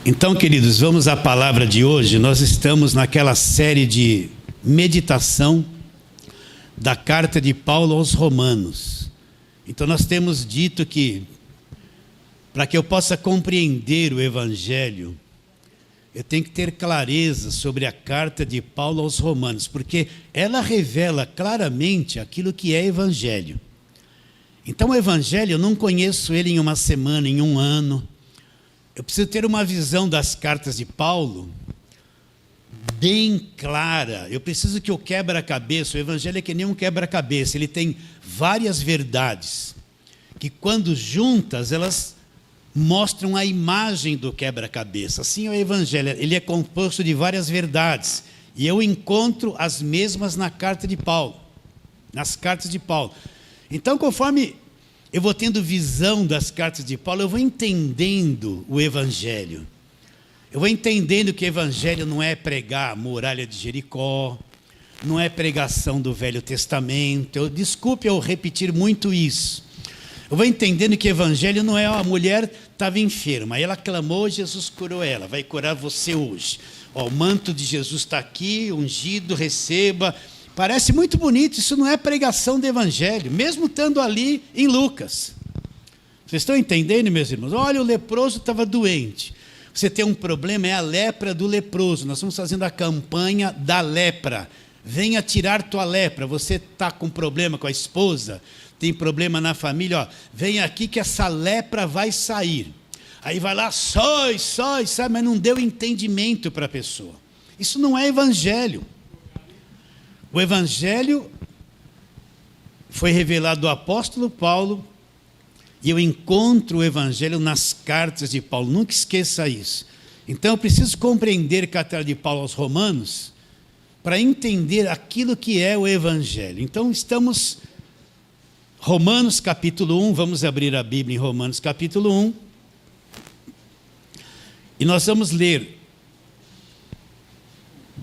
Então, queridos, vamos à palavra de hoje. Nós estamos naquela série de meditação da carta de Paulo aos Romanos. Então, nós temos dito que, para que eu possa compreender o Evangelho, eu tenho que ter clareza sobre a carta de Paulo aos Romanos, porque ela revela claramente aquilo que é Evangelho. Então, o Evangelho, eu não conheço ele em uma semana, em um ano. Eu preciso ter uma visão das cartas de Paulo bem clara. Eu preciso que o quebra-cabeça, o Evangelho é que nem um quebra-cabeça, ele tem várias verdades, que quando juntas, elas mostram a imagem do quebra-cabeça. Assim é o Evangelho, ele é composto de várias verdades, e eu encontro as mesmas na carta de Paulo, nas cartas de Paulo. Então, conforme eu vou tendo visão das cartas de Paulo, eu vou entendendo o Evangelho. Eu vou entendendo que o Evangelho não é pregar a muralha de Jericó, não é pregação do Velho Testamento. Desculpe eu repetir muito isso. Eu vou entendendo que o Evangelho não é a mulher estava enferma, aí ela clamou, Jesus curou ela, vai curar você hoje. O manto de Jesus está aqui, ungido, receba. Parece muito bonito, isso não é pregação do Evangelho, mesmo estando ali em Lucas. Vocês estão entendendo, meus irmãos? Olha, o leproso estava doente. Você tem um problema, é a lepra do leproso. Nós estamos fazendo a campanha da lepra. Venha tirar tua lepra. Você está com problema com a esposa, tem problema na família, ó, vem aqui que essa lepra vai sair. Aí vai lá, sai, mas não deu entendimento para a pessoa. Isso não é Evangelho. O Evangelho foi revelado do apóstolo Paulo, e eu encontro o Evangelho nas cartas de Paulo, nunca esqueça isso. Então eu preciso compreender a carta de Paulo aos Romanos, para entender aquilo que é o Evangelho. Então estamos, Romanos capítulo 1, vamos abrir a Bíblia em Romanos capítulo 1, e nós vamos ler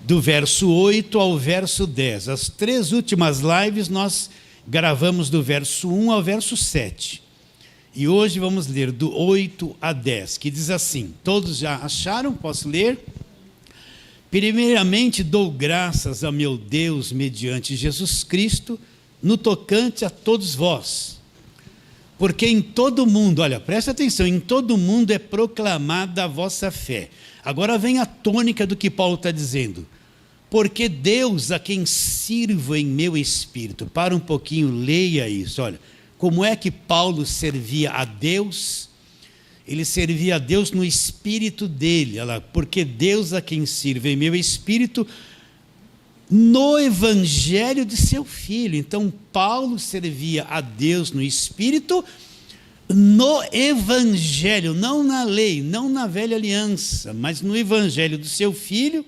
do verso 8 ao verso 10. As 3 últimas lives nós gravamos do verso 1 ao verso 7. E hoje vamos ler do 8 a 10, que diz assim, todos já acharam? Posso ler? Primeiramente dou graças a meu Deus mediante Jesus Cristo, no tocante a todos vós. Porque em todo mundo, olha, presta atenção, em todo mundo é proclamada a vossa fé. Agora vem a tônica do que Paulo está dizendo. Porque Deus a quem sirvo em meu espírito. Para um pouquinho, leia isso. Olha, como é que Paulo servia a Deus? Ele servia a Deus no espírito dele. Olha lá, porque Deus a quem sirvo em meu espírito, no evangelho de seu filho. Então Paulo servia a Deus no espírito, no evangelho, não na lei, não na velha aliança, mas no evangelho do seu filho.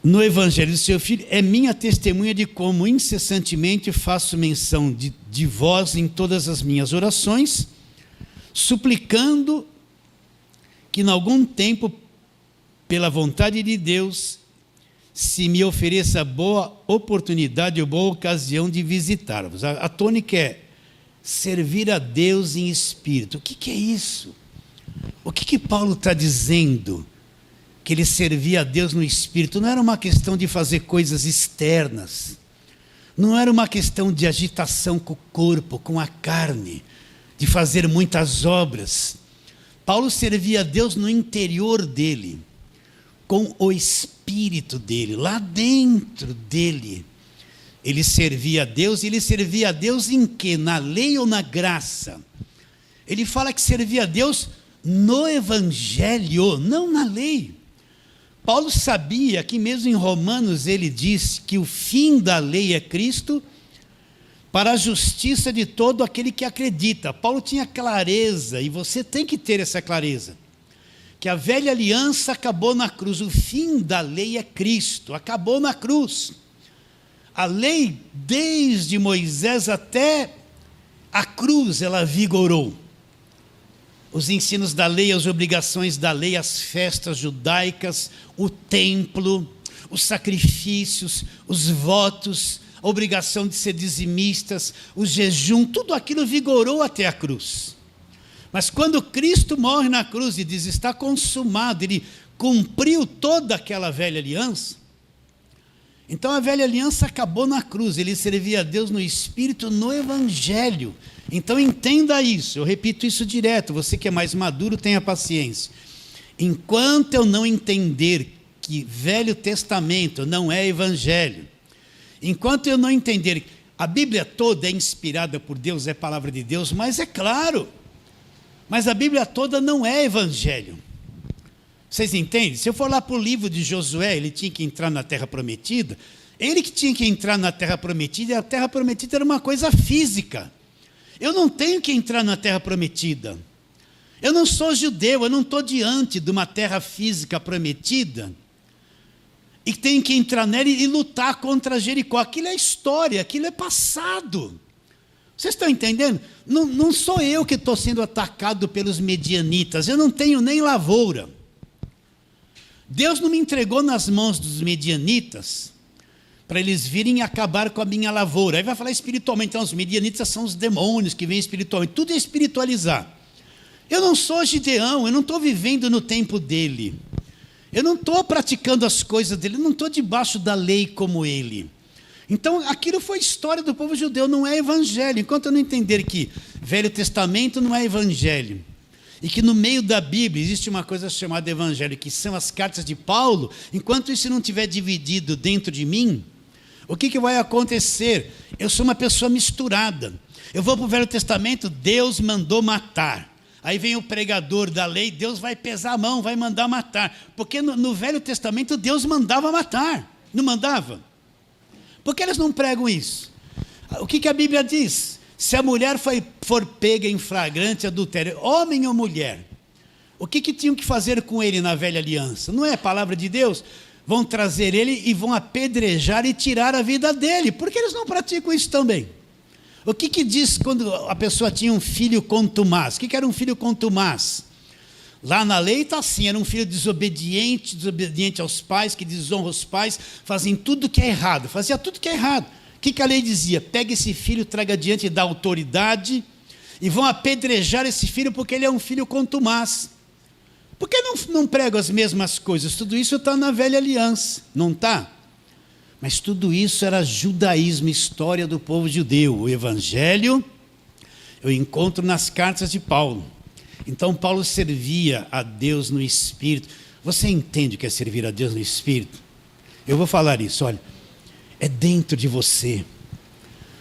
No evangelho do seu filho é minha testemunha de como incessantemente faço menção de vós em todas as minhas orações, suplicando que em algum tempo, pela vontade de Deus, se me ofereça boa oportunidade ou boa ocasião de visitar-vos. A tônica é servir a Deus em espírito. O que é isso? O que Paulo está dizendo? Que ele servia a Deus no espírito. Não era uma questão de fazer coisas externas. Não era uma questão de agitação com o corpo, com a carne, de fazer muitas obras. Paulo servia a Deus no interior dele, com o espírito dele, lá dentro dele. Ele servia a Deus, e ele servia a Deus em quê? Na lei ou na graça? Ele fala que servia a Deus no evangelho, não na lei. Paulo sabia que mesmo em Romanos ele diz que o fim da lei é Cristo, para a justiça de todo aquele que acredita. Paulo tinha clareza, e você tem que ter essa clareza, que a velha aliança acabou na cruz, o fim da lei é Cristo, acabou na cruz. A lei, desde Moisés até a cruz, ela vigorou. Os ensinos da lei, as obrigações da lei, as festas judaicas, o templo, os sacrifícios, os votos, a obrigação de ser dizimistas, o jejum, tudo aquilo vigorou até a cruz. Mas quando Cristo morre na cruz e diz, está consumado, ele cumpriu toda aquela velha aliança. Então a velha aliança acabou na cruz, ele servia a Deus no Espírito, no Evangelho. Então entenda isso, eu repito isso direto, você que é mais maduro, tenha paciência. Enquanto eu não entender que Velho Testamento não é Evangelho, enquanto eu não entender que a Bíblia toda é inspirada por Deus, é palavra de Deus, mas é claro, mas a Bíblia toda não é Evangelho. Vocês entendem? Se eu for lá para o livro de Josué, ele tinha que entrar na Terra Prometida, ele que tinha que entrar na Terra Prometida, e a Terra Prometida era uma coisa física. Eu não tenho que entrar na Terra Prometida. Eu não sou judeu, eu não estou diante de uma terra física prometida e tenho que entrar nela e lutar contra Jericó. Aquilo é história, aquilo é passado. Vocês estão entendendo? Não sou eu que estou sendo atacado pelos medianitas, eu não tenho nem lavoura. Deus não me entregou nas mãos dos medianitas para eles virem acabar com a minha lavoura. Aí vai falar espiritualmente, então os medianitas são os demônios que vêm espiritualmente, tudo é espiritualizar. Eu não sou Gideão, eu não estou vivendo no tempo dele, eu não estou praticando as coisas dele, eu não estou debaixo da lei como ele. Então aquilo foi história do povo judeu, não é evangelho. Enquanto eu não entender que Velho Testamento não é evangelho, e que no meio da Bíblia existe uma coisa chamada evangelho, que são as cartas de Paulo, enquanto isso não estiver dividido dentro de mim, o que vai acontecer? Eu sou uma pessoa misturada. Eu vou para o Velho Testamento, Deus mandou matar. Aí vem o pregador da lei, Deus vai pesar a mão, vai mandar matar. Porque no Velho Testamento Deus mandava matar, não mandava? Por que eles não pregam isso? O que a Bíblia diz? Se a mulher for pega em flagrante adultério, homem ou mulher, o que tinham que fazer com ele na velha aliança? Não é a palavra de Deus? Vão trazer ele e vão apedrejar e tirar a vida dele. Por que eles não praticam isso também? O que diz quando a pessoa tinha um filho contumaz? O que era um filho contumaz? Lá na lei está assim, era um filho desobediente aos pais, que desonra os pais, fazem tudo que é errado, fazia tudo que é errado. O que a lei dizia? Pega esse filho, traga diante da autoridade e vão apedrejar esse filho porque ele é um filho contumaz. Por que não pregam as mesmas coisas? Tudo isso está na velha aliança, não está? Mas tudo isso era judaísmo, história do povo judeu. O evangelho eu encontro nas cartas de Paulo. Então Paulo servia a Deus no Espírito. Você entende o que é servir a Deus no Espírito? Eu vou falar isso, olha. É dentro de você.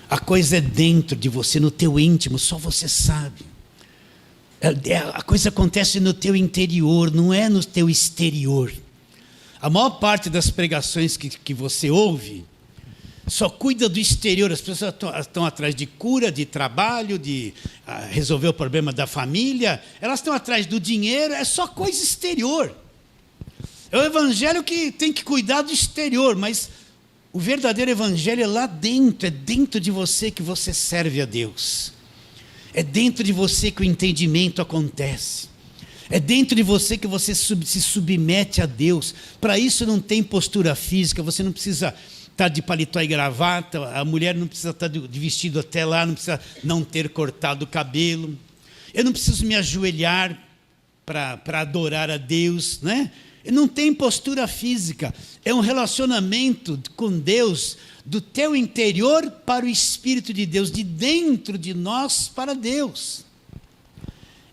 A coisa é dentro de você, no teu íntimo, só você sabe. A coisa acontece no teu interior, não é no teu exterior. A maior parte das pregações que você ouve só cuida do exterior. As pessoas estão atrás de cura, de trabalho, de resolver o problema da família. Elas estão atrás do dinheiro, é só coisa exterior. É o evangelho que tem que cuidar do exterior, mas o verdadeiro evangelho é lá dentro, é dentro de você que você serve a Deus. É dentro de você que o entendimento acontece. É dentro de você que você se submete a Deus. Para isso não tem postura física, você não precisa estar de paletó e gravata, a mulher não precisa estar de vestido até lá, não precisa não ter cortado o cabelo. Eu não preciso me ajoelhar para adorar a Deus, né? Não tem postura física, é um relacionamento com Deus, do teu interior para o Espírito de Deus, de dentro de nós para Deus.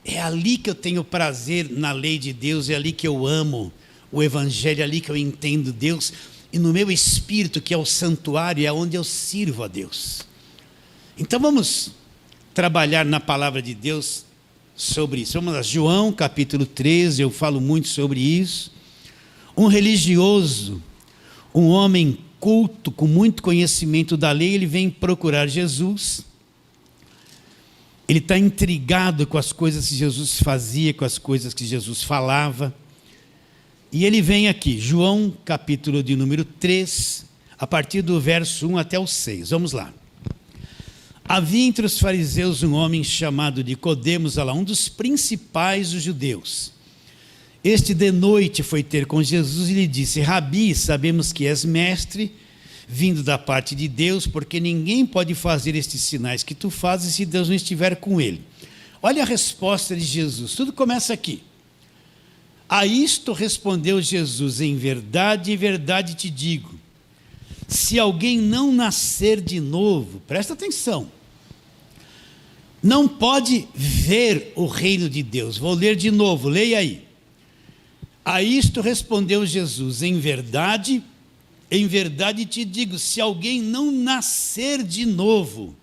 É ali que eu tenho prazer na lei de Deus, é ali que eu amo o Evangelho, é ali que eu entendo Deus, e no meu espírito, que é o santuário, é onde eu sirvo a Deus. Então vamos trabalhar na palavra de Deus sobre isso. Vamos lá, João capítulo 13, eu falo muito sobre isso. Um religioso, um homem culto, com muito conhecimento da lei, ele vem procurar Jesus. Ele está intrigado com as coisas que Jesus fazia, com as coisas que Jesus falava. E ele vem aqui, João capítulo de número 3, a partir do verso 1 até o 6. Vamos lá. Havia entre os fariseus um homem chamado Nicodemos, um dos principais dos judeus. Este de noite foi ter com Jesus e lhe disse: Rabi, sabemos que és mestre, vindo da parte de Deus, porque ninguém pode fazer estes sinais que tu fazes se Deus não estiver com ele. Olha a resposta de Jesus, tudo começa aqui. A isto respondeu Jesus: em verdade, verdade te digo, se alguém não nascer de novo, presta atenção, não pode ver o reino de Deus. Vou ler de novo, leia aí. A isto respondeu Jesus: em verdade te digo, se alguém não nascer de novo,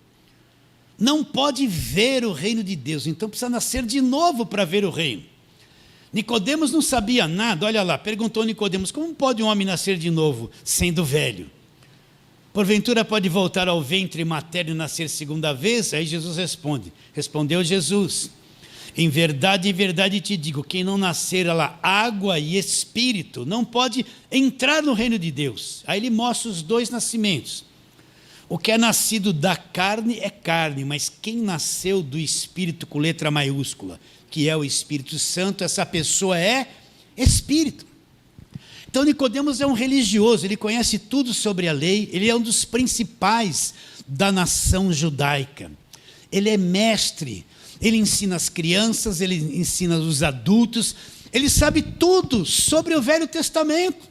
não pode ver o reino de Deus. Então precisa nascer de novo para ver o reino. Nicodemos não sabia nada, olha lá, perguntou Nicodemos: como pode um homem nascer de novo, sendo velho? Porventura pode voltar ao ventre materno e nascer segunda vez? Aí Jesus respondeu Jesus: em verdade te digo, quem não nascer lá água e espírito, não pode entrar no reino de Deus. Aí ele mostra os dois nascimentos. O que é nascido da carne é carne, mas quem nasceu do Espírito com letra maiúscula, que é o Espírito Santo, essa pessoa é Espírito. Então Nicodemos é um religioso, ele conhece tudo sobre a lei, ele é um dos principais da nação judaica. Ele é mestre, ele ensina as crianças, ele ensina os adultos, ele sabe tudo sobre o Velho Testamento.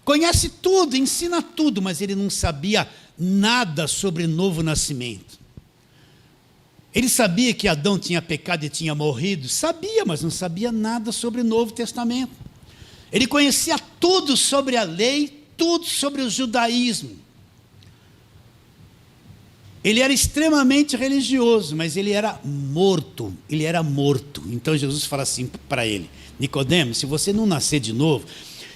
Conhece tudo, ensina tudo, mas ele não sabia nada sobre novo nascimento. Ele sabia que Adão tinha pecado e tinha morrido? Sabia, mas não sabia nada sobre o Novo Testamento. Ele conhecia tudo sobre a lei, tudo sobre o judaísmo. Ele era extremamente religioso, mas ele era morto. Então Jesus fala assim para ele: Nicodemos, se você não nascer de novo...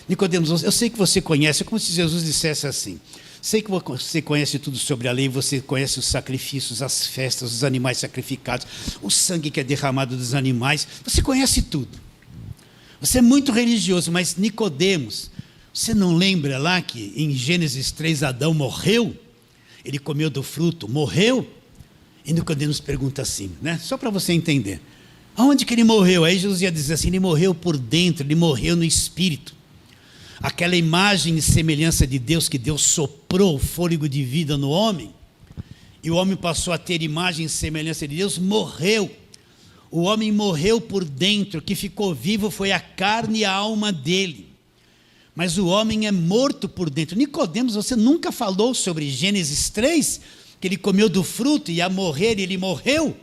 Nicodemos, eu sei que você conhece, é como se Jesus dissesse assim: sei que você conhece tudo sobre a lei, você conhece os sacrifícios, as festas, os animais sacrificados, o sangue que é derramado dos animais, você conhece tudo. Você é muito religioso, mas Nicodemos, você não lembra lá que em Gênesis 3 Adão morreu? Ele comeu do fruto, morreu? E Nicodemos pergunta assim, né? Só para você entender. Aonde que ele morreu? Aí Jesus ia dizer assim: ele morreu por dentro, ele morreu no espírito. Aquela imagem e semelhança de Deus, que Deus soprou o fôlego de vida no homem, e o homem passou a ter imagem e semelhança de Deus, morreu. O homem morreu por dentro, o que ficou vivo foi a carne e a alma dele. Mas o homem é morto por dentro. Nicodemos, você nunca falou sobre Gênesis 3, que ele comeu do fruto e ia morrer e ele morreu?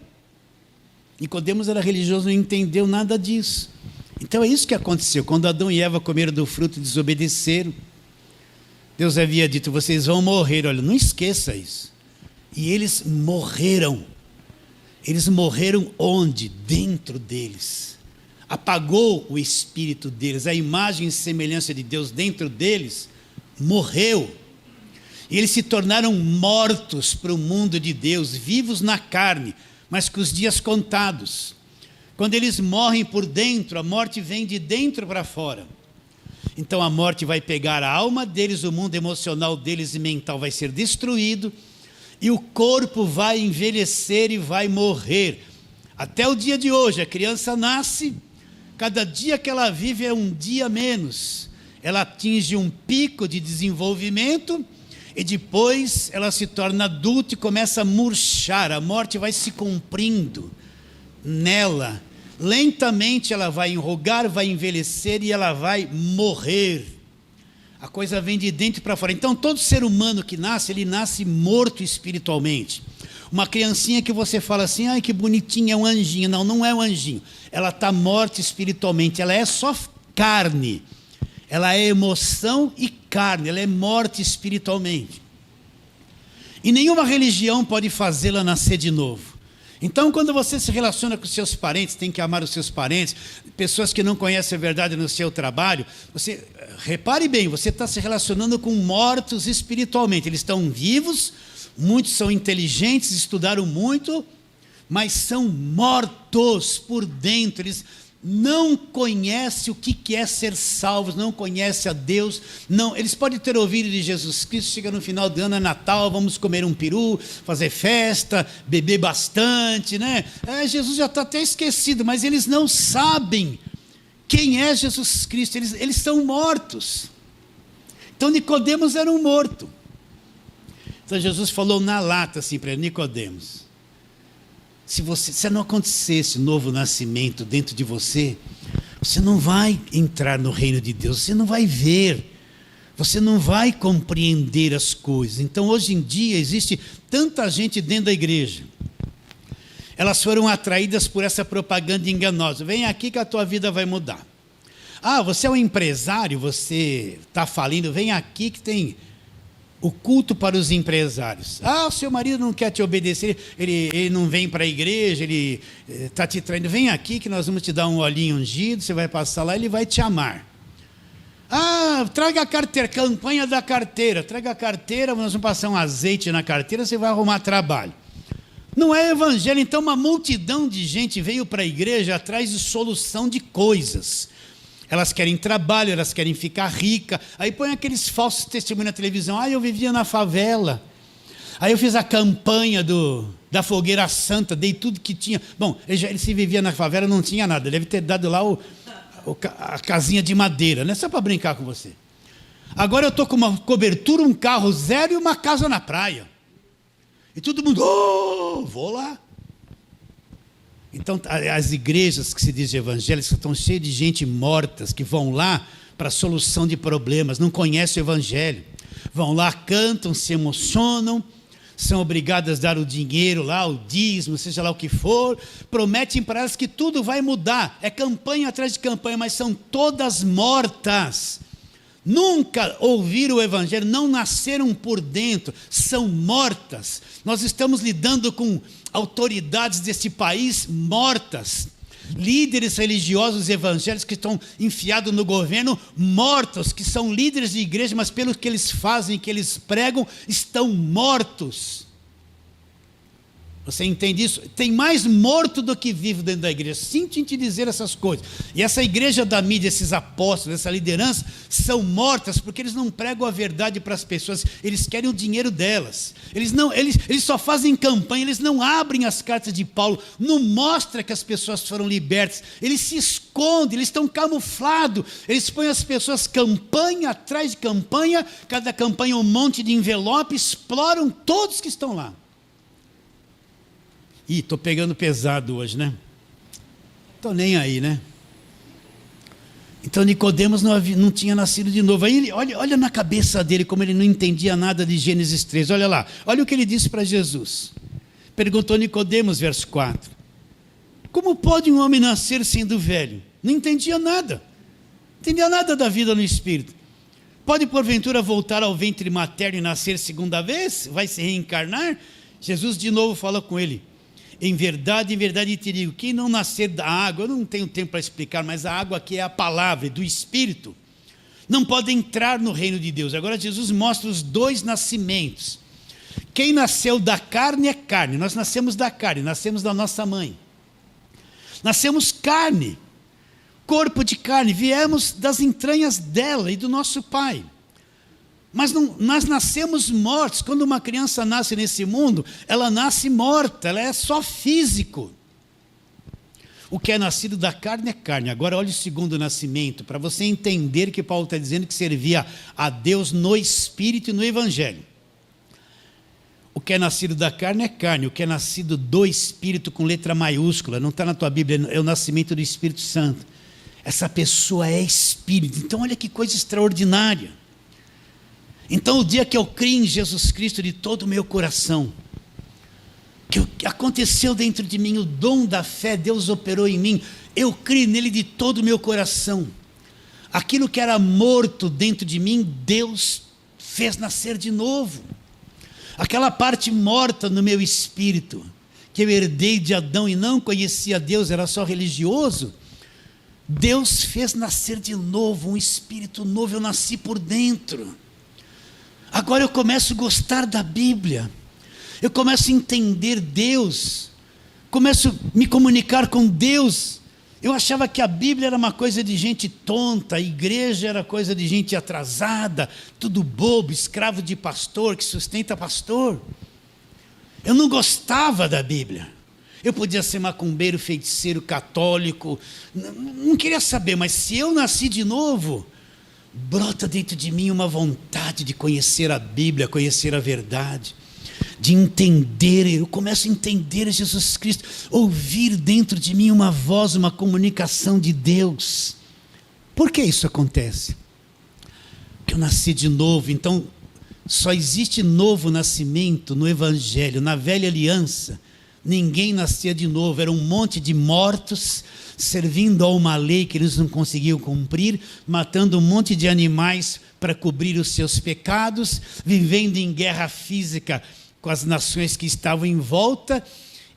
Nicodemos era religioso, não entendeu nada disso. Então é isso que aconteceu. Quando Adão e Eva comeram do fruto e desobedeceram, Deus havia dito: vocês vão morrer. Olha, não esqueça isso. E eles morreram. Eles morreram onde? Dentro deles. Apagou o espírito deles, a imagem e semelhança de Deus dentro deles morreu. E eles se tornaram mortos para o mundo de Deus, vivos na carne, mas com os dias contados. Quando eles morrem por dentro, a morte vem de dentro para fora. Então a morte vai pegar a alma deles, o mundo emocional deles e mental vai ser destruído, e o corpo vai envelhecer e vai morrer. Até o dia de hoje, a criança nasce, cada dia que ela vive é um dia menos. Ela atinge um pico de desenvolvimento e depois ela se torna adulta e começa a murchar. A morte vai se cumprindo nela. Lentamente ela vai enrugar, vai envelhecer e ela vai morrer. A coisa vem de dentro para fora. Então todo ser humano que nasce, ele nasce morto espiritualmente. Uma criancinha que você fala assim: ai que bonitinha, é um anjinho. Não, não é um anjinho. Ela está morta espiritualmente, ela é só carne. Ela é emoção e carne, ela é morta espiritualmente. E nenhuma religião pode fazê-la nascer de novo. Então, quando você se relaciona com seus parentes, tem que amar os seus parentes, pessoas que não conhecem a verdade no seu trabalho, você, repare bem, você está se relacionando com mortos espiritualmente. Eles estão vivos, muitos são inteligentes, estudaram muito, mas são mortos por dentro. Eles não conhecem o que é ser salvos, não conhecem a Deus. Não, eles podem ter ouvido de Jesus Cristo: chega no final do ano, é Natal, vamos comer um peru, fazer festa, beber bastante, né? Jesus já está até esquecido, mas eles não sabem quem é Jesus Cristo, eles são mortos. Então Nicodemos era um morto. Então Jesus falou na lata assim para ele: Nicodemos, se não acontecer esse novo nascimento dentro de você, você não vai entrar no reino de Deus, você não vai ver, você não vai compreender as coisas. Então, hoje em dia, existe tanta gente dentro da igreja. Elas foram atraídas por essa propaganda enganosa. Vem aqui que a tua vida vai mudar. Ah, você é um empresário, você está falindo, vem aqui que tem o culto para os empresários. Ah, o seu marido não quer te obedecer, ele não vem para a igreja, ele está te traindo. Vem aqui que nós vamos te dar um olhinho ungido, você vai passar lá, ele vai te amar. Ah, traga a carteira, campanha da carteira. Traga a carteira, nós vamos passar um azeite na carteira, você vai arrumar trabalho. Não é evangelho. Então uma multidão de gente veio para a igreja atrás de solução de coisas. Elas querem trabalho, elas querem ficar ricas. Aí põe aqueles falsos testemunhos na televisão. Ah, eu vivia na favela. Aí eu fiz a campanha da fogueira santa, dei tudo que tinha. Bom, ele se vivia na favela, não tinha nada. Deve ter dado lá a casinha de madeira, né? Só para brincar com você. Agora eu estou com uma cobertura, um carro zero e uma casa na praia. E todo mundo, vou lá. Então, as igrejas que se dizem evangélicas estão cheias de gente mortas, que vão lá para a solução de problemas, não conhecem o evangelho. Vão lá, cantam, se emocionam, são obrigadas a dar o dinheiro lá, o dízimo, seja lá o que for, prometem para elas que tudo vai mudar. É campanha atrás de campanha, mas são todas mortas. Nunca ouviram o evangelho, não nasceram por dentro, são mortas. Nós estamos lidando com autoridades desse país mortas, líderes religiosos evangélicos que estão enfiados no governo, mortos, que são líderes de igreja, mas pelo que eles fazem, que eles pregam, estão mortos. Você entende isso? Tem mais morto do que vivo dentro da igreja. Sinto em te dizer essas coisas. E essa igreja da mídia, esses apóstolos, essa liderança, são mortas porque eles não pregam a verdade para as pessoas. Eles querem o dinheiro delas. Eles só fazem campanha, eles não abrem as cartas de Paulo, não mostram que as pessoas foram libertas. Eles se escondem, eles estão camuflados. Eles põem as pessoas campanha atrás de campanha, cada campanha um monte de envelope, exploram todos que estão lá. Ih, estou pegando pesado hoje, né? Estou nem aí, né? Então Nicodemos não tinha nascido de novo. Aí olha na cabeça dele como ele não entendia nada de Gênesis 3. Olha lá, olha o que ele disse para Jesus. Perguntou Nicodemos, verso 4. Como pode um homem nascer sendo velho? Não entendia nada. Não entendia nada da vida no Espírito. Pode porventura voltar ao ventre materno e nascer segunda vez? Vai se reencarnar? Jesus de novo fala com ele. Em verdade te digo, quem não nascer da água, eu não tenho tempo para explicar, mas a água aqui é a palavra, do Espírito, não pode entrar no reino de Deus. Agora Jesus mostra os dois nascimentos. Quem nasceu da carne é carne, nós nascemos da carne, nascemos da nossa mãe. Nascemos carne, corpo de carne, viemos das entranhas dela e do nosso pai. Mas nós nascemos mortos. Quando uma criança nasce nesse mundo, ela nasce morta, ela é só físico. O que é nascido da carne é carne. Agora olha o segundo nascimento, para você entender que Paulo está dizendo que servia a Deus no Espírito e no Evangelho. O que é nascido da carne é carne, o que é nascido do Espírito com letra maiúscula, não está na tua Bíblia, é o nascimento do Espírito Santo. Essa pessoa é Espírito. Então olha que coisa extraordinária. Então o dia que eu criei em Jesus Cristo de todo o meu coração, que aconteceu dentro de mim o dom da fé, Deus operou em mim, eu criei nele de todo o meu coração. Aquilo que era morto dentro de mim, Deus fez nascer de novo. Aquela parte morta no meu espírito, que eu herdei de Adão e não conhecia Deus, era só religioso, Deus fez nascer de novo, um espírito novo, eu nasci por dentro. Agora eu começo a gostar da Bíblia, eu começo a entender Deus, começo a me comunicar com Deus. Eu achava que a Bíblia era uma coisa de gente tonta, a igreja era coisa de gente atrasada, tudo bobo, escravo de pastor, que sustenta pastor. Eu não gostava da Bíblia. Eu podia ser macumbeiro, feiticeiro, católico, não queria saber, mas se eu nasci de novo, brota dentro de mim uma vontade de conhecer a Bíblia, conhecer a verdade. de entender, eu começo a entender Jesus Cristo, ouvir dentro de mim uma voz, uma comunicação de Deus. Por que isso acontece? Porque eu nasci de novo, então só existe novo nascimento no Evangelho. Na velha aliança, ninguém nascia de novo, era um monte de mortos, servindo a uma lei que eles não conseguiam cumprir, matando um monte de animais para cobrir os seus pecados, vivendo em guerra física com as nações que estavam em volta,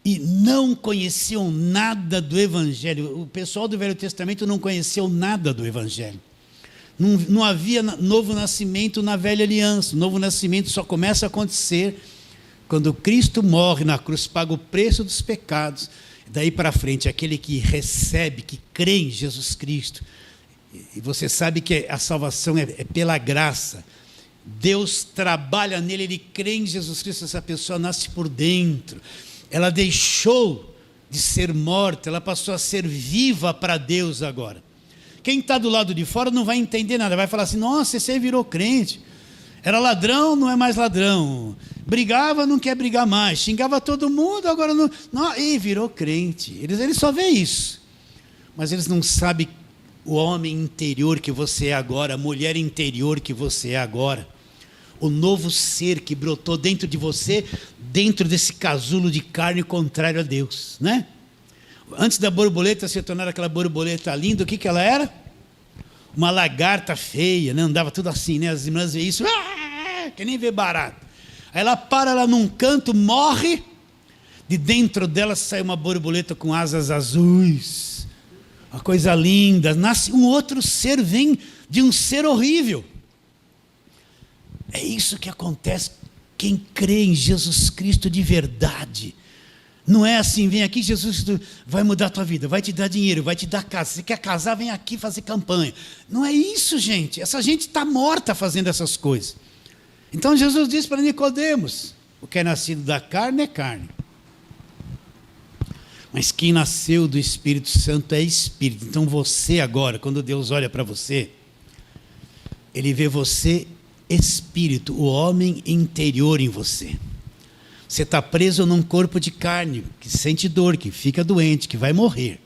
e não conheciam nada do Evangelho. O pessoal do Velho Testamento não conheceu nada do Evangelho. Não havia novo nascimento na velha aliança. O novo nascimento só começa a acontecer quando Cristo morre na cruz, paga o preço dos pecados. Daí para frente, aquele que recebe, que crê em Jesus Cristo, e você sabe que a salvação é pela graça, Deus trabalha nele, ele crê em Jesus Cristo, essa pessoa nasce por dentro, ela deixou de ser morta, ela passou a ser viva para Deus agora. Quem está do lado de fora não vai entender nada, vai falar assim: nossa, esse aí virou crente, era ladrão, não é mais ladrão, brigava, não quer brigar mais, xingava todo mundo, agora não, e virou crente. Eles só veem isso, mas eles não sabem o homem interior que você é agora, a mulher interior que você é agora, o novo ser que brotou dentro de você, dentro desse casulo de carne contrário a Deus, né? Antes da borboleta se tornar aquela borboleta linda, o que ela era? Uma lagarta feia, né? Andava tudo assim, né? As irmãs veem isso, que nem vê barato. Aí ela para lá num canto, morre, de dentro dela sai uma borboleta com asas azuis, uma coisa linda, nasce um outro ser, vem de um ser horrível. É isso que acontece quem crê em Jesus Cristo de verdade. Não é assim: vem aqui, Jesus vai mudar a tua vida, vai te dar dinheiro, vai te dar casa, você quer casar, vem aqui fazer campanha. Não é isso, gente. Essa gente está morta fazendo essas coisas. Então Jesus disse para Nicodemos: o que é nascido da carne é carne, mas quem nasceu do Espírito Santo é Espírito. Então você agora, quando Deus olha para você, Ele vê você Espírito, o homem interior em você. Você está preso num corpo de carne, que sente dor, que fica doente, que vai morrer.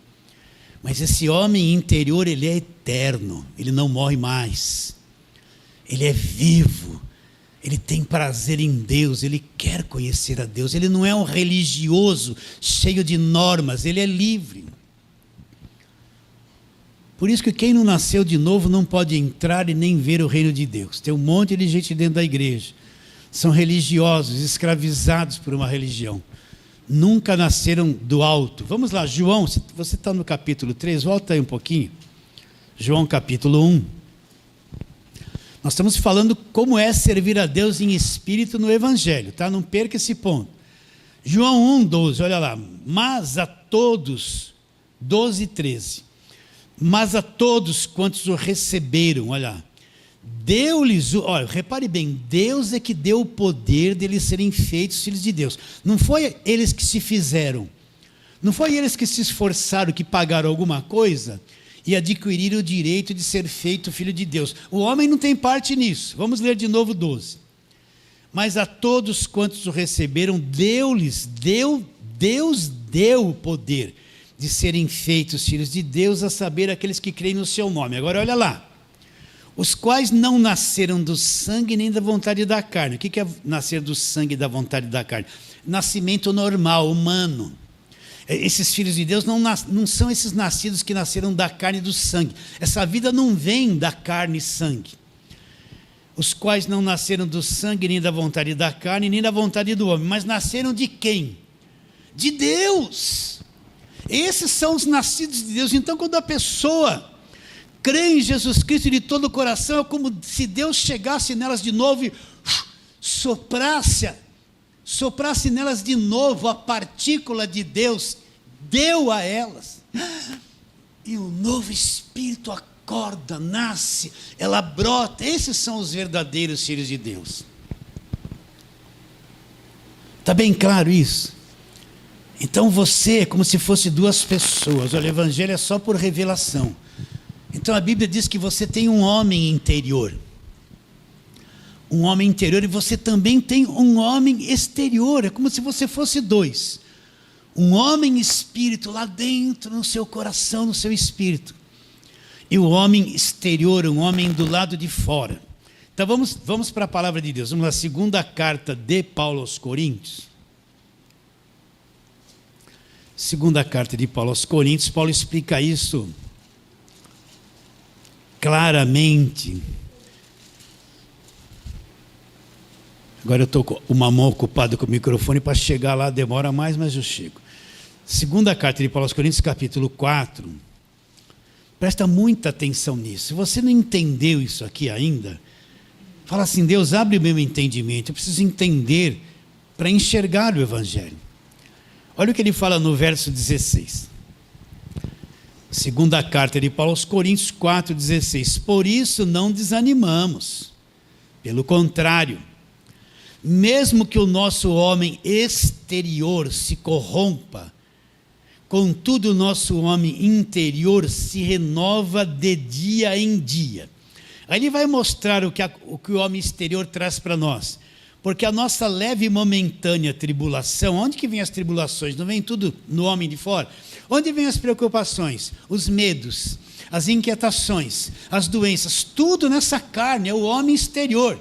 Mas esse homem interior, ele é eterno, ele não morre mais. Ele é vivo, ele tem prazer em Deus, ele quer conhecer a Deus. Ele não é um religioso cheio de normas, ele é livre. Por isso que quem não nasceu de novo não pode entrar e nem ver o reino de Deus. Tem um monte de gente dentro da igreja. São religiosos, escravizados por uma religião. Nunca nasceram do alto. Vamos lá, João, você está no capítulo 3, volta aí um pouquinho. João capítulo 1. Nós estamos falando como é servir a Deus em espírito no Evangelho, tá? Não perca esse ponto. João 1, 12, olha lá. Mas a todos, 12 e 13. Mas a todos quantos o receberam, olha lá. Deu-lhes, olha, repare bem, Deus é que deu o poder deles serem feitos filhos de Deus. Não foi eles que se fizeram, não foi eles que se esforçaram, que pagaram alguma coisa e adquiriram o direito de ser feito filho de Deus. O homem não tem parte nisso. Vamos ler de novo 12. Mas a todos quantos o receberam, Deus deu o poder de serem feitos filhos de Deus, a saber, aqueles que creem no seu nome. Agora olha lá. Os quais não nasceram do sangue nem da vontade da carne. O que é nascer do sangue e da vontade da carne? Nascimento normal, humano. Esses filhos de Deus não são esses nascidos que nasceram da carne e do sangue. Essa vida não vem da carne e sangue. Os quais não nasceram do sangue nem da vontade da carne, nem da vontade do homem. Mas nasceram de quem? De Deus. Esses são os nascidos de Deus. Então quando a pessoa crê em Jesus Cristo de todo o coração, é como se Deus chegasse nelas de novo e soprasse nelas de novo a partícula de Deus, deu a elas, e o novo Espírito acorda, nasce, ela brota. Esses são os verdadeiros filhos de Deus. Está bem claro isso? Então você é como se fosse duas pessoas. Olha, o Evangelho é só por revelação. Então a Bíblia diz que você tem um homem interior. um homem interior e você também tem um homem exterior. É como se você fosse dois. Um homem espírito lá dentro, no seu coração, no seu espírito. E o homem exterior, um homem do lado de fora. Então vamos para a palavra de Deus. Vamos na segunda carta de Paulo aos Coríntios. Segunda carta de Paulo aos Coríntios, Paulo explica isso claramente. Agora eu estou com uma mão ocupada com o microfone, para chegar lá demora mais, mas eu chego. Segunda carta de Paulo aos Coríntios, capítulo 4. Presta muita atenção nisso. Se você não entendeu isso aqui ainda, fala assim: Deus, abre o meu entendimento, eu preciso entender para enxergar o Evangelho. Olha o que ele fala no verso 16. Segunda carta de Paulo aos Coríntios 4,16. Por isso não desanimamos. Pelo contrário, mesmo que o nosso homem exterior se corrompa, contudo o nosso homem interior se renova de dia em dia. Aí ele vai mostrar o que o homem exterior traz para nós. Porque a nossa leve e momentânea tribulação, onde que vem as tribulações? Não vem tudo no homem de fora? Onde vem as preocupações, os medos, as inquietações, as doenças? Tudo nessa carne, é o homem exterior.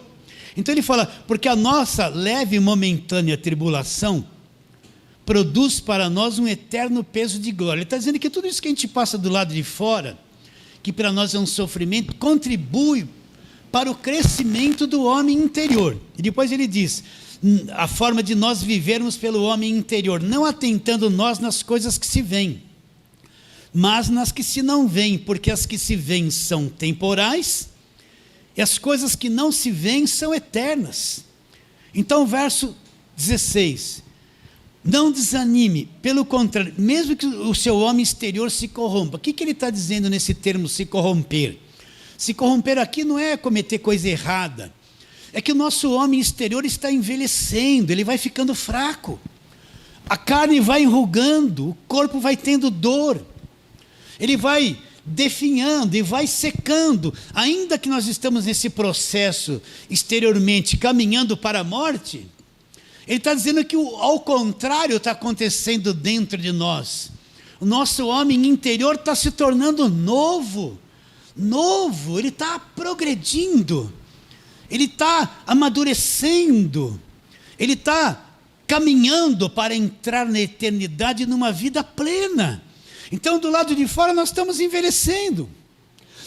Então ele fala, porque a nossa leve e momentânea tribulação produz para nós um eterno peso de glória. Ele está dizendo que tudo isso que a gente passa do lado de fora, que para nós é um sofrimento, contribui para o crescimento do homem interior. E depois ele diz, a forma de nós vivermos pelo homem interior, não atentando nós nas coisas que se veem, mas nas que se não veem, porque as que se veem são temporais, e as coisas que não se veem são eternas. Então, verso 16, não desanime, pelo contrário, mesmo que o seu homem exterior se corrompa. O que ele está dizendo nesse termo, se corromper? Se corromper aqui não é cometer coisa errada, é que o nosso homem exterior está envelhecendo, ele vai ficando fraco, a carne vai enrugando, o corpo vai tendo dor, ele vai definhando e vai secando. Ainda que nós estamos nesse processo exteriormente caminhando para a morte, ele está dizendo que ao contrário está acontecendo dentro de nós. O nosso homem interior está se tornando novo, ele está progredindo, ele está amadurecendo, ele está caminhando para entrar na eternidade numa vida plena. Então, do lado de fora nós estamos envelhecendo,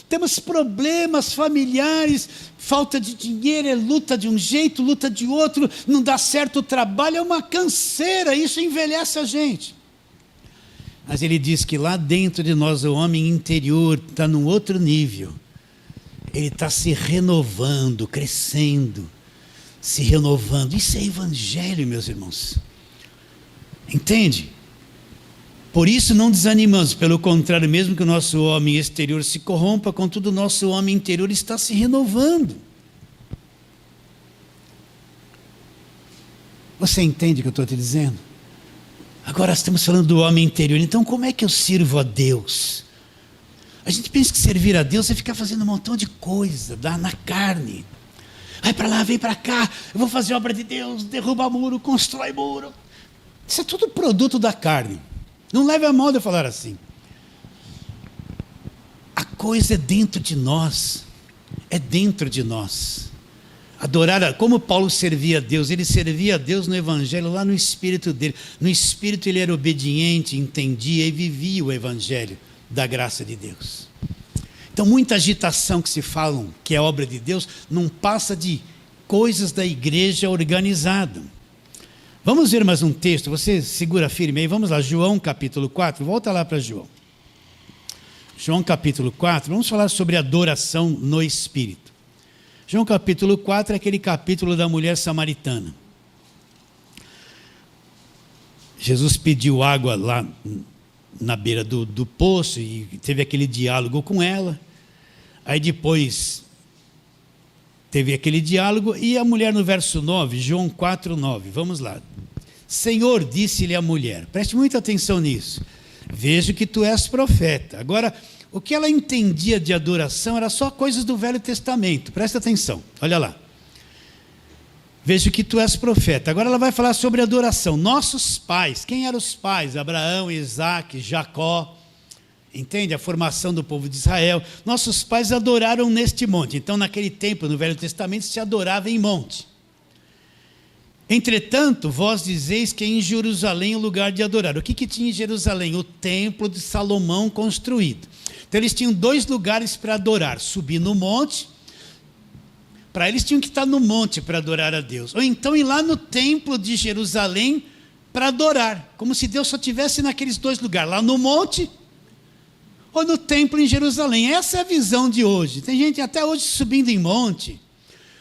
temos problemas familiares, falta de dinheiro, é luta de um jeito, luta de outro, não dá certo o trabalho, é uma canseira, isso envelhece a gente. Mas ele diz que lá dentro de nós, o homem interior está num outro nível. Ele está se renovando, crescendo, se renovando. Isso é evangelho, meus irmãos. Entende? Por isso não desanimamos, pelo contrário, mesmo que o nosso homem exterior se corrompa, contudo o nosso homem interior está se renovando. Você entende o que eu estou te dizendo? Agora estamos falando do homem interior. Então como é que eu sirvo a Deus? A gente pensa que servir a Deus é ficar fazendo um montão de coisa na carne. Vai para lá, vem para cá, eu vou fazer obra de Deus, derruba muro, constrói muro. Isso é tudo produto da carne. Não leve a mal de eu falar assim. A coisa é dentro de nós. É dentro de nós. Adorar, como Paulo servia a Deus, ele servia a Deus no Evangelho, lá no Espírito dele. No Espírito ele era obediente, entendia e vivia o Evangelho da graça de Deus. Então muita agitação que se falam que é obra de Deus, não passa de coisas da igreja organizada. Vamos ver mais um texto, você segura firme aí, vamos lá, João capítulo 4, volta lá para João. João capítulo 4, vamos falar sobre adoração no Espírito. João capítulo 4 é aquele capítulo da mulher samaritana. Jesus pediu água lá na beira do poço e teve aquele diálogo com ela. Aí depois teve aquele diálogo e a mulher no verso 9, João 4, 9, vamos lá. Senhor, disse-lhe a mulher, preste muita atenção nisso, vejo que tu és profeta. Agora, o que ela entendia de adoração era só coisas do Velho Testamento, presta atenção, olha lá. vejo que tu és profeta. Agora ela vai falar sobre adoração. Nossos pais, quem eram os pais? Abraão, Isaac, Jacó. Entende? A formação do povo de Israel. Nossos pais adoraram neste monte. Então, naquele tempo, no Velho Testamento, se adorava em monte. Entretanto, vós dizeis que é em Jerusalém o lugar de adorar. O que tinha em Jerusalém? O templo de Salomão construído. Então, eles tinham 2 lugares para adorar. Subir no monte. Para eles tinham que estar no monte para adorar a Deus. Ou então ir lá no templo de Jerusalém para adorar. Como se Deus só estivesse naqueles 2 lugares. Lá no monte ou no templo em Jerusalém. Essa é a visão de hoje. Tem gente até hoje subindo em monte.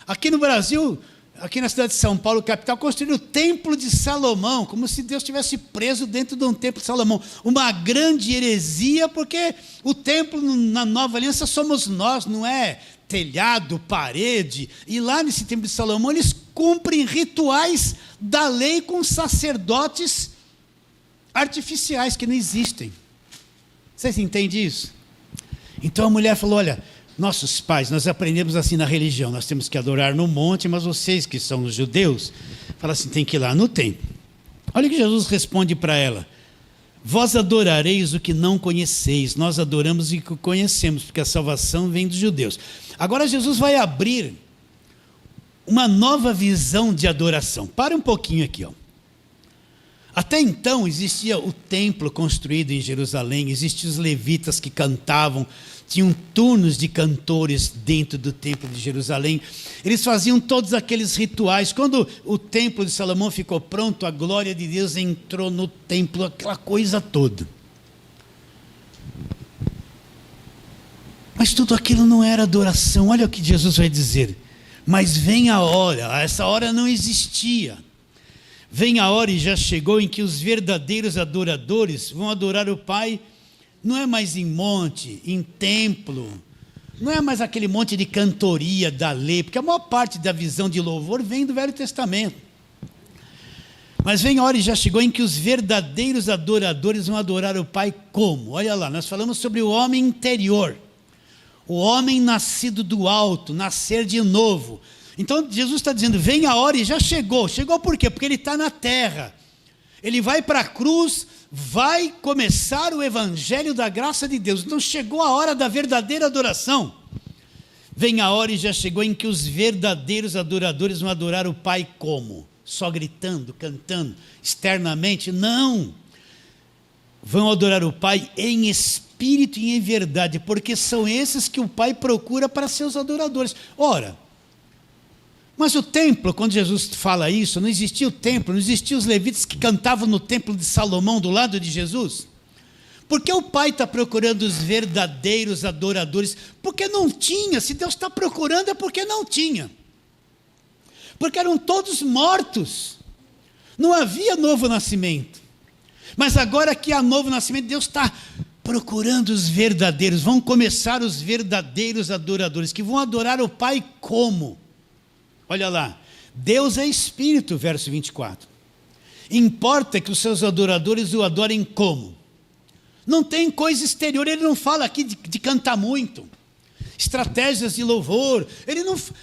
Aqui no Brasil, aqui na cidade de São Paulo, capital, construíram o templo de Salomão, como se Deus estivesse preso dentro de um templo de Salomão. Uma grande heresia, porque o templo na nova aliança somos nós, não é telhado, parede. E lá nesse templo de Salomão, eles cumprem rituais da lei com sacerdotes artificiais que não existem. Vocês entendem isso? Então a mulher falou, olha, nossos pais, nós aprendemos assim na religião, nós temos que adorar no monte, mas vocês que são os judeus, falam assim, tem que ir lá no templo. Olha o que Jesus responde para ela. Vós adorareis o que não conheceis, nós adoramos o que conhecemos, porque a salvação vem dos judeus. Agora Jesus vai abrir uma nova visão de adoração. Para um pouquinho aqui, ó. Até então existia o templo construído em Jerusalém, existiam os levitas que cantavam, tinham turnos de cantores dentro do templo de Jerusalém. Eles faziam todos aqueles rituais. Quando o templo de Salomão ficou pronto, a glória de Deus entrou no templo, aquela coisa toda. Mas tudo aquilo não era adoração. Olha o que Jesus vai dizer. Mas vem a hora, essa hora não existia. Vem a hora e já chegou em que os verdadeiros adoradores vão adorar o Pai, não é mais em monte, em templo, não é mais aquele monte de cantoria da lei, porque a maior parte da visão de louvor vem do Velho Testamento. Mas vem a hora e já chegou em que os verdadeiros adoradores vão adorar o Pai como? Olha lá, nós falamos sobre o homem interior, o homem nascido do alto, nascer de novo. Então Jesus está dizendo, vem a hora e já chegou. Chegou por quê? Porque ele está na terra. Ele vai para a cruz, vai começar o evangelho da graça de Deus. Então chegou a hora da verdadeira adoração. Vem a hora e já chegou em que os verdadeiros adoradores vão adorar o Pai como? Só gritando, cantando, externamente? Não. Vão adorar o Pai em espírito e em verdade, porque são esses que o Pai procura para seus adoradores. Ora, mas o templo, quando Jesus fala isso, não existia o templo, não existiam os levitas que cantavam no templo de Salomão do lado de Jesus? Porque o Pai está procurando os verdadeiros adoradores? Porque não tinha. Se Deus está procurando é porque não tinha. Porque eram todos mortos. Não havia novo nascimento. Mas agora que há novo nascimento, Deus está procurando os verdadeiros. Vão começar os verdadeiros adoradores, que vão adorar o Pai como? Olha lá, Deus é Espírito, verso 24. Importa que os seus adoradores o adorem como? Não tem coisa exterior, ele não fala aqui de cantar muito, estratégias de louvor.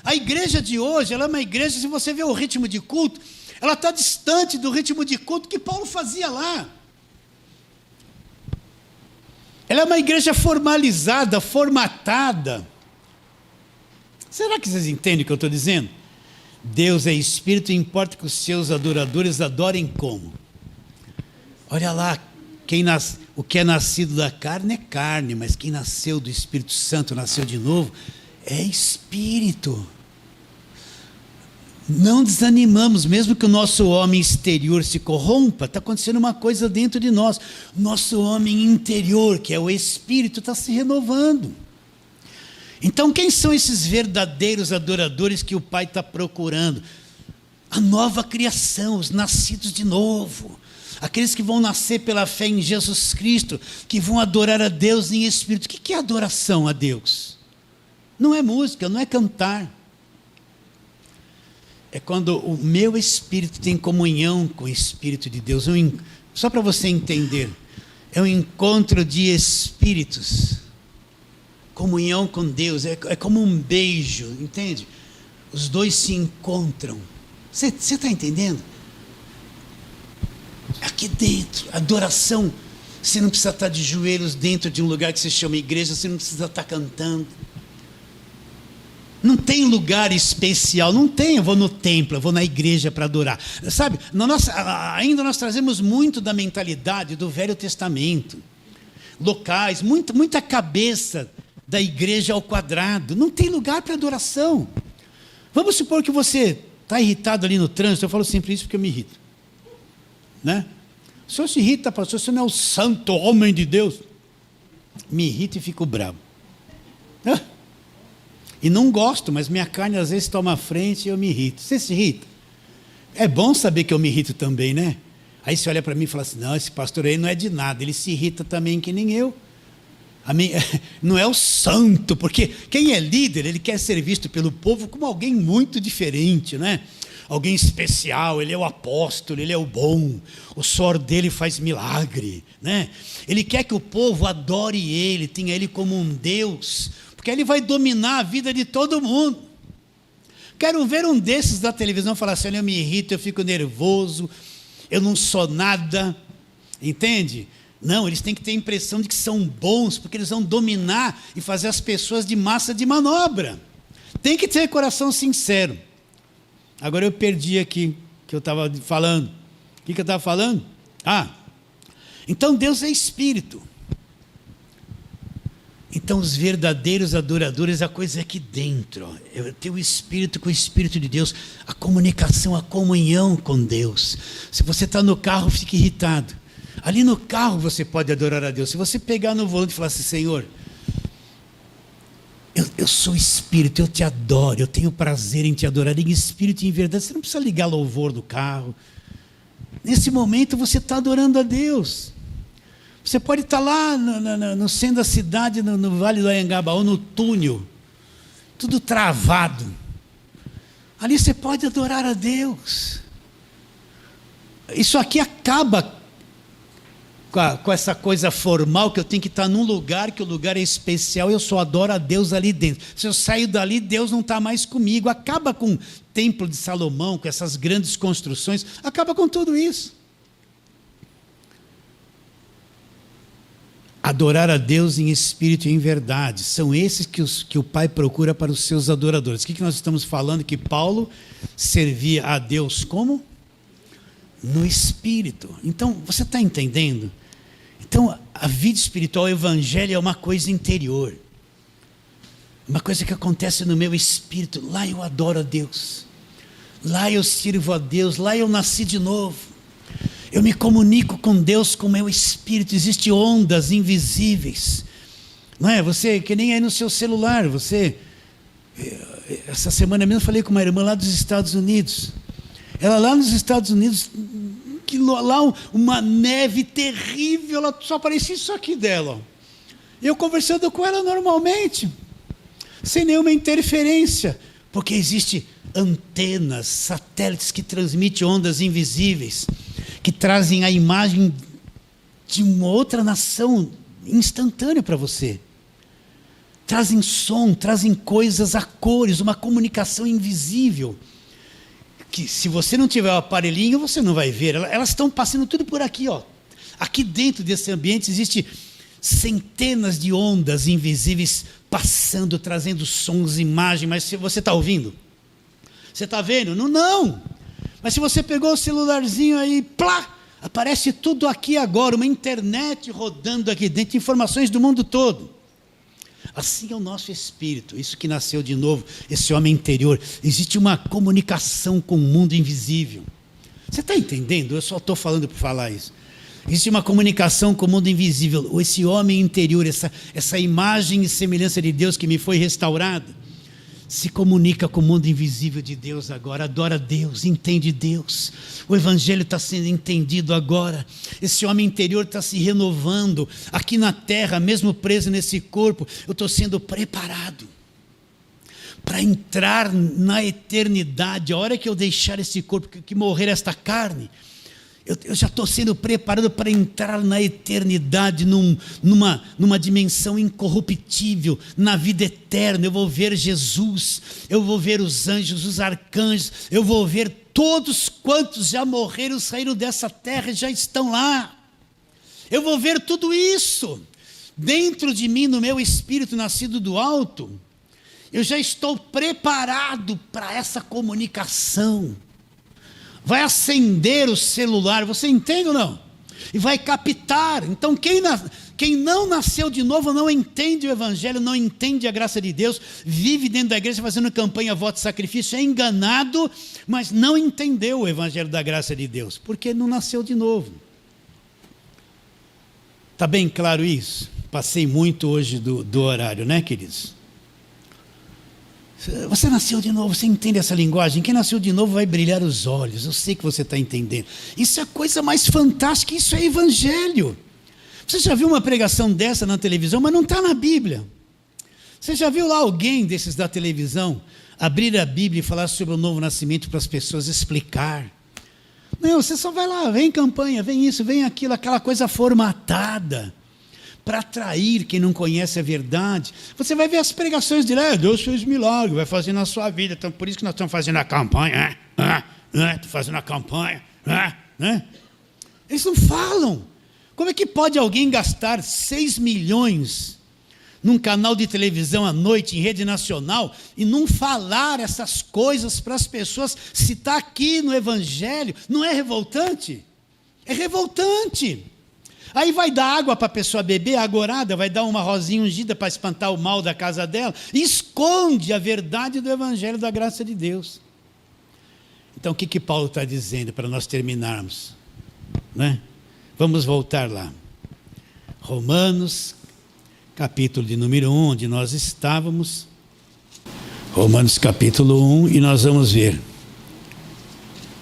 A igreja de hoje, ela é uma igreja, se você vê o ritmo de culto, ela está distante do ritmo de culto que Paulo fazia lá. Ela é uma igreja formalizada, formatada. Será que vocês entendem o que eu estou dizendo? Deus é Espírito e importa que os seus adoradores adorem como? Olha lá, o que é nascido da carne é carne, mas quem nasceu do Espírito Santo, nasceu de novo, é Espírito. Não desanimamos, mesmo que o nosso homem exterior se corrompa, está acontecendo uma coisa dentro de nós. Nosso homem interior, que é o Espírito, está se renovando. Então, quem são esses verdadeiros adoradores que o Pai está procurando? A nova criação, os nascidos de novo. Aqueles que vão nascer pela fé em Jesus Cristo, que vão adorar a Deus em espírito. O que é adoração a Deus? Não é música, não é cantar. É quando o meu espírito tem comunhão com o Espírito de Deus. Só para você entender, é um encontro de espíritos. Comunhão com Deus, é como um beijo, entende? Os dois se encontram. Você está entendendo? Aqui dentro, adoração. Você não precisa estar de joelhos dentro de um lugar que se chama igreja, você não precisa estar cantando. Não tem lugar especial, não tem, eu vou no templo, eu vou na igreja para adorar. Sabe, ainda nós trazemos muito da mentalidade do Velho Testamento. Locais, muita cabeça da igreja ao quadrado. Não tem lugar para adoração. Vamos supor que você está irritado ali no trânsito. Eu falo sempre isso porque eu me irrito. Né? O senhor se irrita, pastor, você não é o santo homem de Deus. Me irrito e fico bravo. E não gosto, mas minha carne às vezes toma a frente e eu me irrito. Você se irrita? É bom saber que eu me irrito também, né? Aí você olha para mim e fala assim, não, esse pastor aí não é de nada, ele se irrita também que nem eu. Não é o santo, porque quem é líder, ele quer ser visto pelo povo como alguém muito diferente, né? Alguém especial, ele é o apóstolo, ele é o bom, o suor dele faz milagre, né? Ele quer que o povo adore ele, tenha ele como um Deus, porque ele vai dominar a vida de todo mundo. Quero ver um desses da televisão falar assim, eu me irrito, eu fico nervoso, eu não sou nada, entende? Não, eles têm que ter a impressão de que são bons, porque eles vão dominar e fazer as pessoas de massa de manobra. Tem que ter coração sincero. Agora eu perdi aqui o que eu estava falando. O que eu estava falando? Então Deus é Espírito. Então os verdadeiros adoradores, a coisa é aqui dentro. Eu tenho o Espírito com o Espírito de Deus, a comunicação, a comunhão com Deus. Se você está no carro, fique irritado. Ali no carro você pode adorar a Deus. Se você pegar no volante e falar assim, Senhor, eu sou Espírito, eu te adoro, eu tenho prazer em te adorar, em Espírito e em verdade. Você não precisa ligar louvor no carro. Nesse momento você está adorando a Deus. Você pode estar lá no centro da cidade, no Vale do Anhangabaú, no túnel, tudo travado. Ali você pode adorar a Deus. Isso aqui acaba com essa coisa formal, que eu tenho que estar num lugar, que o lugar é especial, eu só adoro a Deus ali dentro. Se eu sair dali, Deus não está mais comigo. Acaba com o Templo de Salomão, com essas grandes construções, acaba com tudo isso. Adorar a Deus em espírito e em verdade, são esses que o Pai procura para os seus adoradores. O que nós estamos falando? Que Paulo servia a Deus como? No espírito. Então, você está entendendo? Então, a vida espiritual, o evangelho é uma coisa interior. Uma coisa que acontece no meu espírito. Lá eu adoro a Deus. Lá eu sirvo a Deus. Lá eu nasci de novo. Eu me comunico com Deus com o meu espírito. Existem ondas invisíveis. Não é? Você, que nem aí no seu celular. Essa semana mesmo eu falei com uma irmã lá dos Estados Unidos. Ela lá nos Estados Unidos, lá uma neve terrível, ela só aparecia isso aqui dela. Eu conversando com ela normalmente, sem nenhuma interferência, porque existem antenas, satélites que transmitem ondas invisíveis, que trazem a imagem de uma outra nação instantânea para você. Trazem som, trazem coisas a cores, uma comunicação invisível, que se você não tiver o aparelhinho, você não vai ver. Elas estão passando tudo por aqui, ó. Aqui dentro desse ambiente existe centenas de ondas invisíveis passando, trazendo sons, imagens, mas se você está ouvindo? Você está vendo? Não. Mas se você pegou o celularzinho aí, plá, aparece tudo aqui agora, uma internet rodando aqui dentro, informações do mundo todo. Assim é o nosso espírito, isso que nasceu de novo, esse homem interior. Existe uma comunicação com o mundo invisível. Você está entendendo? Eu só estou falando por falar isso. Existe uma comunicação com o mundo invisível. Esse homem interior, essa imagem e semelhança de Deus que me foi restaurada, se comunica com o mundo invisível de Deus agora, adora Deus, entende Deus. O evangelho está sendo entendido agora. Esse homem interior está se renovando. Aqui na terra, mesmo preso nesse corpo, eu estou sendo preparado para entrar na eternidade. A hora que eu deixar esse corpo, que morrer esta carne, eu já estou sendo preparado para entrar na eternidade, numa dimensão incorruptível, na vida eterna. Eu vou ver Jesus, eu vou ver os anjos, os arcanjos, eu vou ver Todos quantos já morreram, saíram dessa terra e já estão lá. Eu vou ver tudo isso. Dentro de mim, no meu espírito nascido do alto, eu já estou preparado para essa comunicação. Vai acender o celular, você entende ou não? E vai captar. Então quem não nasceu de novo não entende o evangelho, não entende a graça de Deus, vive dentro da igreja fazendo campanha, voto, sacrifício, é enganado, mas não entendeu o evangelho da graça de Deus, porque não nasceu de novo. Está bem claro isso? Passei muito hoje do horário, né, queridos? Você nasceu de novo, você entende essa linguagem? Quem nasceu de novo vai brilhar os olhos, eu sei que você está entendendo. Isso é a coisa mais fantástica, isso é evangelho. Você já viu uma pregação dessa na televisão, mas não está na Bíblia. Você já viu lá alguém desses da televisão abrir a Bíblia e falar sobre o novo nascimento para as pessoas explicar? Não, você só vai lá, vem campanha, vem isso, vem aquilo, aquela coisa formatada para atrair quem não conhece a verdade. Você vai ver as pregações de lá, Deus fez milagre, vai fazer na sua vida, então por isso que nós estamos fazendo a campanha, estou fazendo a campanha, né? Eles não falam. Como é que pode alguém gastar 6 milhões num canal de televisão à noite, em rede nacional, e não falar essas coisas para as pessoas, se está aqui no Evangelho? Não é revoltante? É revoltante. Aí vai dar água para a pessoa beber, agorada, vai dar uma rosinha ungida para espantar o mal da casa dela, e esconde a verdade do Evangelho da graça de Deus. Então o que Paulo está dizendo para nós terminarmos? Né? Vamos voltar lá. Romanos, capítulo de número 1, onde nós estávamos. Romanos capítulo 1, e nós vamos ver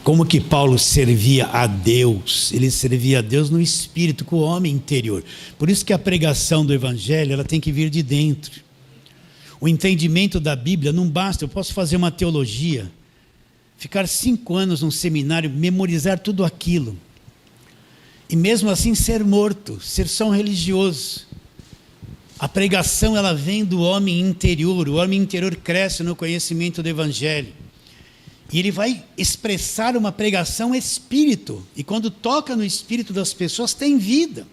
como que Paulo servia a Deus. Ele servia a Deus no espírito, com o homem interior. Por isso que a pregação do evangelho, ela tem que vir de dentro. O entendimento da Bíblia não basta. Eu posso fazer uma teologia, ficar 5 anos num seminário, memorizar tudo aquilo, e mesmo assim ser morto, ser só um religioso. A pregação, ela vem do homem interior. O homem interior cresce no conhecimento do evangelho. E ele vai expressar uma pregação espírito. E quando toca no espírito das pessoas, tem vida.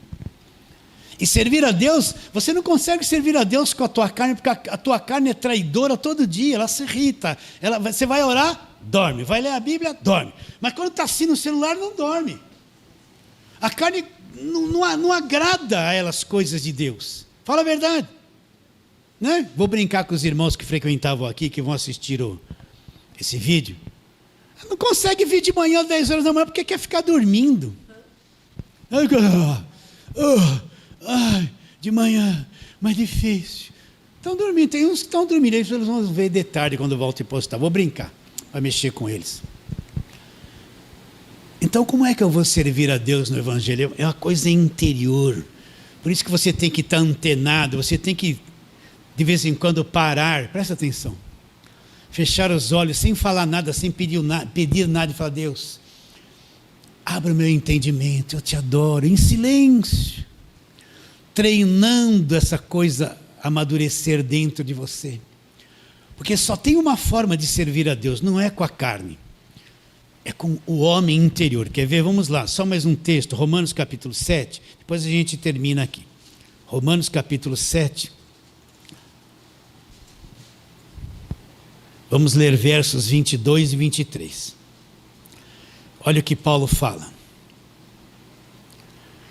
E servir a Deus, você não consegue servir a Deus com a tua carne, porque a tua carne é traidora todo dia, ela se irrita. Você vai orar, dorme. Vai ler a Bíblia, dorme. Mas quando está assim no celular, não dorme. A carne não agrada a ela as coisas de Deus. Fala a verdade. Né? Vou brincar com os irmãos que frequentavam aqui, que vão assistir esse vídeo. Não consegue vir de manhã às 10 horas da manhã porque quer ficar dormindo. De manhã, mais difícil. Estão dormindo, tem uns que estão dormindo, eles vão ver de tarde quando voltam a postar. Vou brincar, vai mexer com eles. Então como é que eu vou servir a Deus no Evangelho? É uma coisa interior. Por isso que você tem que estar antenado, você tem que de vez em quando parar, presta atenção. Fechar os olhos, sem falar nada, sem pedir nada, e falar: Deus, abra o meu entendimento, eu te adoro, em silêncio, treinando essa coisa amadurecer dentro de você. Porque só tem uma forma de servir a Deus, não é com a carne, é com o homem interior. Quer ver? Vamos lá, só mais um texto, Romanos capítulo 7, depois a gente termina aqui. Romanos capítulo 7. Vamos ler versos 22 e 23. Olha o que Paulo fala.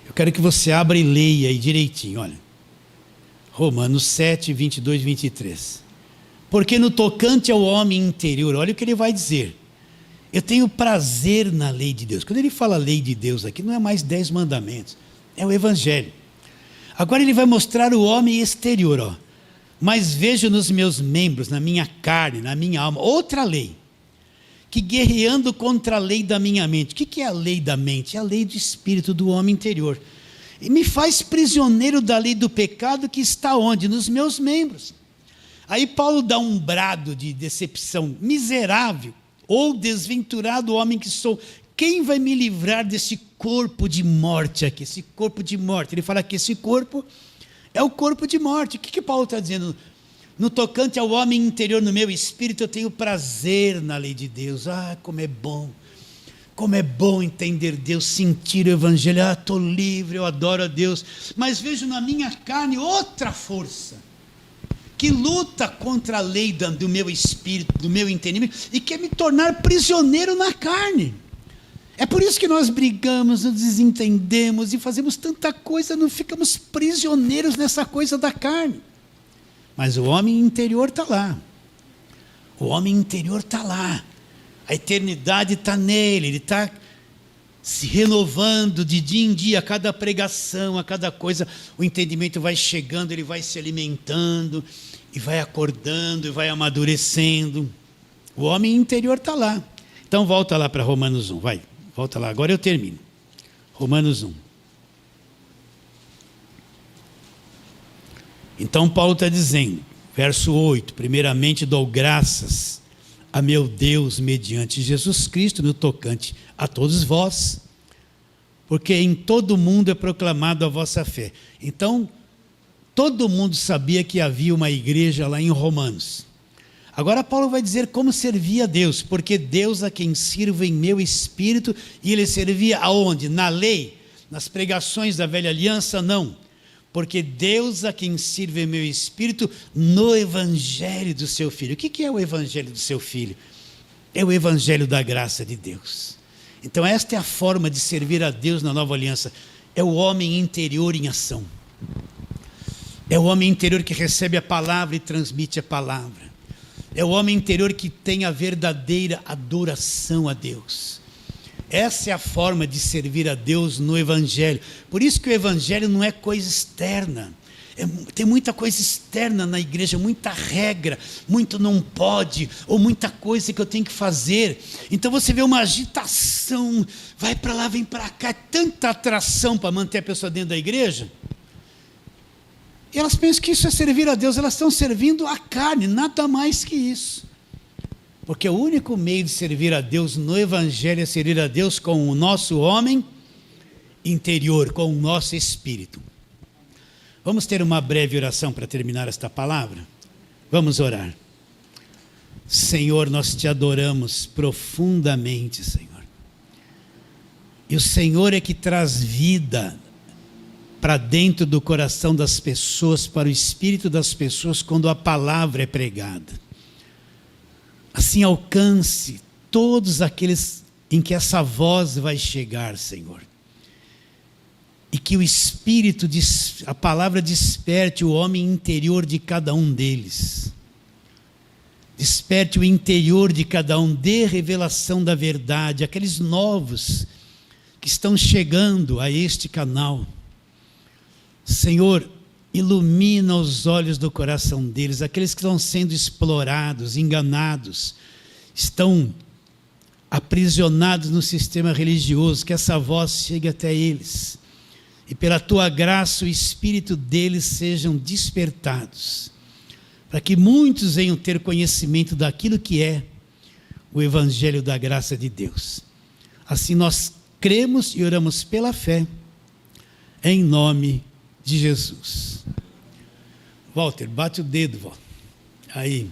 Eu quero que você abra e leia aí direitinho, olha. Romanos 7, 22 e 23. Porque no tocante ao homem interior, olha o que ele vai dizer. Eu tenho prazer na lei de Deus. Quando ele fala lei de Deus aqui, não é mais 10 mandamentos, é o Evangelho. Agora ele vai mostrar o homem exterior, ó. Mas vejo nos meus membros, na minha carne, na minha alma, outra lei, que guerreando contra a lei da minha mente. O que é a lei da mente? É a lei do espírito do homem interior. E me faz prisioneiro da lei do pecado que está onde? Nos meus membros. Aí Paulo dá um brado de decepção: miserável ou desventurado homem que sou, quem vai me livrar desse corpo de morte aqui? Esse corpo de morte, ele fala que esse corpo é o corpo de morte. O que Paulo está dizendo? No tocante ao homem interior, no meu espírito, eu tenho prazer na lei de Deus. Como é bom! Como é bom entender Deus, sentir o Evangelho. Estou livre, eu adoro a Deus. Mas vejo na minha carne outra força, que luta contra a lei do meu espírito, do meu entendimento, e quer me tornar prisioneiro na carne. É por isso que nós brigamos, nos desentendemos e fazemos tanta coisa, não ficamos prisioneiros nessa coisa da carne. Mas o homem interior está lá. O homem interior está lá. A eternidade está nele, ele está se renovando de dia em dia, a cada pregação, a cada coisa, o entendimento vai chegando, ele vai se alimentando, e vai acordando, e vai amadurecendo. O homem interior está lá. Então volta lá para Romanos 1, vai, volta lá, agora eu termino. Romanos 1. Então Paulo está dizendo, verso 8, primeiramente dou graças a meu Deus mediante Jesus Cristo no tocante a todos vós, porque em todo o mundo é proclamado a vossa fé. Então, todo mundo sabia que havia uma igreja lá em Romanos. Agora Paulo vai dizer como servia a Deus, porque Deus a quem sirvo em meu espírito, e ele servia aonde? Na lei? Nas pregações da velha aliança? Não. Porque Deus a quem sirve em meu espírito no evangelho do seu Filho. O que é o evangelho do seu Filho? É o evangelho da graça de Deus. Então esta é a forma de servir a Deus na nova aliança. É o homem interior em ação. É o homem interior que recebe a palavra e transmite a palavra. É o homem interior que tem a verdadeira adoração a Deus. Essa é a forma de servir a Deus no Evangelho. Por isso que o Evangelho não é coisa externa. Tem muita coisa externa na igreja, muita regra, muito não pode, ou muita coisa que eu tenho que fazer. Então você vê uma agitação, vai para lá, vem para cá, tanta atração para manter a pessoa dentro da igreja. E elas pensam que isso é servir a Deus, elas estão servindo a carne, nada mais que isso. Porque o único meio de servir a Deus no Evangelho é servir a Deus com o nosso homem interior, com o nosso espírito. Vamos ter uma breve oração para terminar esta palavra? Vamos orar. Senhor, nós te adoramos profundamente, Senhor. E o Senhor é que traz vida para dentro do coração das pessoas, para o espírito das pessoas, quando a palavra é pregada. Assim alcance todos aqueles em que essa voz vai chegar, Senhor. E que o Espírito, a palavra desperte o homem interior de cada um deles. Desperte o interior de cada um, dê revelação da verdade, aqueles novos que estão chegando a este canal. Senhor, ilumina os olhos do coração deles, aqueles que estão sendo explorados, enganados, estão aprisionados no sistema religioso, que essa voz chegue até eles, e pela tua graça o espírito deles sejam despertados, para que muitos venham ter conhecimento daquilo que é o Evangelho da graça de Deus. Assim nós cremos e oramos pela fé, em nome de Jesus. Walter, bate o dedo, Walter. Aí.